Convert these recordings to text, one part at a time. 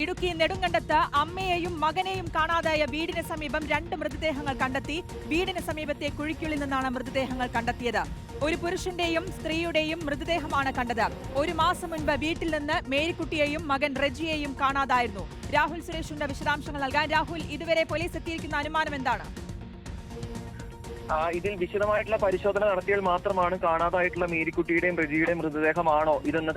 ഇടുക്കി നെടുങ്കണ്ടത്ത് അമ്മയെയും മകനെയും കാണാതായ വീടിന് സമീപം 2 മൃതദേഹങ്ങൾ കണ്ടെത്തി. വീടിന് സമീപത്തെ കുഴിക്കുള്ളിൽ നിന്നാണ് മൃതദേഹങ്ങൾ കണ്ടെത്തിയത്. ഒരു പുരുഷന്റെയും സ്ത്രീയുടെയും മൃതദേഹമാണ് കണ്ടത്. 1 മാസം മുൻപ് വീട്ടിൽ നിന്ന് മേരിക്കുട്ടിയെയും മകൻ റജിയെയും കാണാതായിരുന്നു. രാഹുൽ സുരേഷിന്റെ വിശദാംശങ്ങൾ നൽകാൻ. രാഹുൽ, ഇതുവരെ പോലീസ് എത്തിയിരിക്കുന്ന അനുമാനം എന്താണ്? ഇതിൽ വിശദമായിട്ടുള്ള പരിശോധന നടത്തിയാൽ മാത്രമാണ് കാണാതായിട്ടുള്ള മേരിക്കുട്ടിയുടെയും റജിയുടെയും മൃതദേഹമാണോ ഇതെന്ന്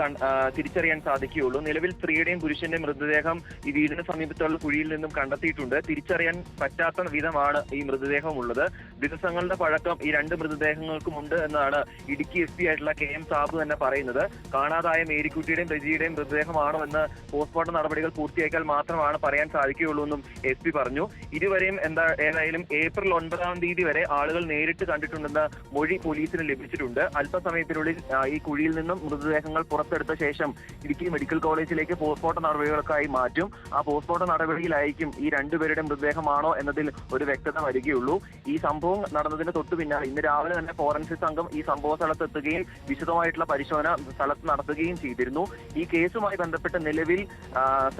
തിരിച്ചറിയാൻ സാധിക്കുകയുള്ളൂ. നിലവിൽ സ്ത്രീയുടെയും പുരുഷന്റെയും മൃതദേഹം ഈ വീടിന് സമീപത്തുള്ള കുഴിയിൽ നിന്നും കണ്ടെത്തിയിട്ടുണ്ട്. തിരിച്ചറിയാൻ പറ്റാത്ത വിധമാണ് ഈ മൃതദേഹം ഉള്ളത്. ദിവസങ്ങളുടെ പഴക്കം ഈ 2 മൃതദേഹങ്ങൾക്കുമുണ്ട് എന്നാണ് ഇടുക്കി SP ആയിട്ടുള്ള KM സാബു തന്നെ പറയുന്നത്. കാണാതായ മേരിക്കുട്ടിയുടെയും റജിയുടെയും മൃതദേഹമാണോ എന്ന് പോസ്റ്റ്മോർട്ടം നടപടികൾ പൂർത്തിയാക്കിയാൽ മാത്രമാണ് പറയാൻ സാധിക്കുകയുള്ളൂ എന്നും SP പറഞ്ഞു. ഇതുവരെയും ഏതായാലും ഏപ്രിൽ 9-ാം തീയതി വരെ ആളുകൾ നേരിട്ട് കണ്ടിട്ടുണ്ടെന്ന മൊഴി പോലീസിന് ലഭിച്ചിട്ടുണ്ട്. അല്പസമയത്തിനുള്ളിൽ ഈ കുഴിയിൽ നിന്നും മൃതദേഹങ്ങൾ പുറത്തെടുത്ത ശേഷം ഇടുക്കി മെഡിക്കൽ കോളേജിലേക്ക് പോസ്റ്റ്മോർട്ടം നടപടികൾക്കായി മാറ്റും. ആ പോസ്റ്റ്മോർട്ടം നടപടിയിലായിരിക്കും ഈ 2 പേരുടെ മൃതദേഹമാണോ എന്നതിൽ ഒരു വ്യക്തത വരികയുള്ളൂ. ഈ സംഭവം നടന്നതിന് തൊട്ടു പിന്നാലെ ഇന്ന് രാവിലെ തന്നെ ഫോറൻസിക് സംഘം ഈ സംഭവ സ്ഥലത്തെത്തുകയും വിശദമായിട്ടുള്ള പരിശോധന സ്ഥലത്ത് നടത്തുകയും ചെയ്തിരുന്നു. ഈ കേസുമായി ബന്ധപ്പെട്ട് നിലവിൽ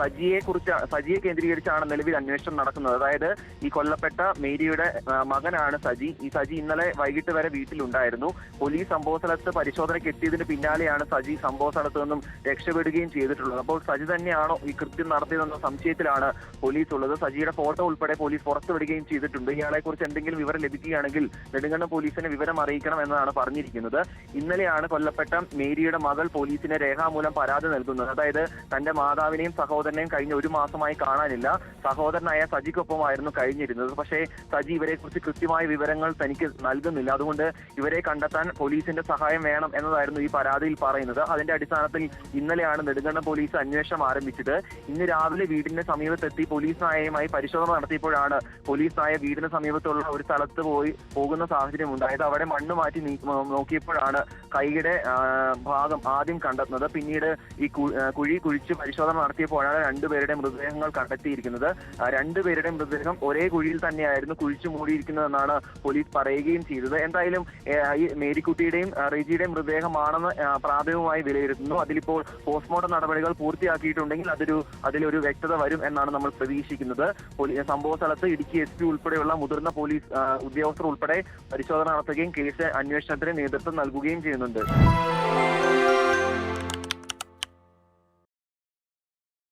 സജിയെ കേന്ദ്രീകരിച്ചാണ് നിലവിൽ അന്വേഷണം നടക്കുന്നത്. അതായത് ഈ കൊല്ലപ്പെട്ട മേരിയുടെ മകനാണ് സജി. ഈ സജി ഇന്നലെ വൈകിട്ട് വരെ വീട്ടിലുണ്ടായിരുന്നു. പോലീസ് സംഭവ സ്ഥലത്ത് പരിശോധനയ്ക്ക് എത്തിയതിന് പിന്നാലെയാണ് സജി സംഭവ സ്ഥലത്ത് നിന്നും രക്ഷപ്പെടുകയും ചെയ്തിട്ടുള്ളത്. അപ്പോൾ സജി തന്നെയാണോ ഈ കൃത്യം നടത്തിയതെന്ന സംശയത്തിലാണ് പോലീസ് ഉള്ളത്. സജിയുടെ ഫോട്ടോ ഉൾപ്പെടെ പോലീസ് പുറത്തുവിടുകയും ചെയ്തിട്ടുണ്ട്. ഇയാളെ കുറിച്ച് എന്തെങ്കിലും വിവരം ലഭിക്കുകയാണെങ്കിൽ നെടുങ്കണ്ടം പോലീസിനെ വിവരം അറിയിക്കണം എന്നാണ് പറഞ്ഞിരിക്കുന്നത്. ഇന്നലെയാണ് കൊല്ലപ്പെട്ട മേരിയുടെ മകൾ പോലീസിനെ രേഖാമൂലം പരാതി നൽകുന്നത്. അതായത് തന്റെ മാതാവിനെയും സഹോദരനെയും കഴിഞ്ഞ 1 മാസമായി കാണാനില്ല. സഹോദരനായ സജിക്കൊപ്പമായിരുന്നു കഴിഞ്ഞിരുന്നത്. പക്ഷേ സജി ഇവരെ കുറിച്ച് കൃത്യമായ വിവരങ്ങൾ തനിക്ക് നൽകുന്നില്ല. അതുകൊണ്ട് ഇവരെ കണ്ടെത്താൻ പോലീസിന്റെ സഹായം വേണം എന്നതായിരുന്നു ഈ പരാതിയിൽ പറയുന്നത്. അതിന്റെ അടിസ്ഥാനത്തിൽ ഇന്നലെയാണ് നെടുങ്കണ്ടം പോലീസ് അന്വേഷണം ആരംഭിച്ചത്. ഇന്ന് രാവിലെ വീടിന്റെ സമീപത്തെത്തി പോലീസ് നായയുമായി പരിശോധന നടത്തിയപ്പോഴാണ് പോലീസ് നായ വീടിന് സമീപത്തുള്ള ഒരു സ്ഥലത്ത് പോകുന്ന സാഹചര്യം ഉണ്ടായത്. അവിടെ മണ്ണ് മാറ്റി നോക്കിയപ്പോഴാണ് കൈയുടെ ഭാഗം ആദ്യം കണ്ടെത്തുന്നത്. പിന്നീട് ഈ കുഴി കുഴിച്ച് പരിശോധന നടത്തിയപ്പോഴാണ് 2 പേരുടെ മൃതദേഹങ്ങൾ കണ്ടെത്തിയിരിക്കുന്നത്. 2 പേരുടെ മൃതദേഹം ഒരേ കുഴിയിൽ തന്നെയായിരുന്നു കുഴിച്ചു മൂടിയിരിക്കുന്നതെന്നാണ് പോലീസ് പറയുകയും ചെയ്തത്. എന്തായാലും ഈ മേരിക്കുട്ടിയുടെയും റജിയുടെയും മൃതദേഹമാണെന്ന് പ്രാഥമികമായി വിലയിരുത്തുന്നു. അതിലിപ്പോൾ പോസ്റ്റ്മോർട്ടം നടപടികൾ പൂർത്തിയാക്കിയിട്ടുണ്ടെങ്കിൽ അതിലൊരു വ്യക്തത വരും എന്നാണ് നമ്മൾ പ്രതീക്ഷിക്കുന്നത്. സംഭവ സ്ഥലത്ത് ഇടുക്കി SP ഉൾപ്പെടെയുള്ള മുതിർന്ന പോലീസ് ഉദ്യോഗസ്ഥർ ഉൾപ്പെടെ പരിശോധന നടത്തുകയും കേസ് അന്വേഷണത്തിന് നേതൃത്വം നൽകുകയും ചെയ്യുന്നുണ്ട്.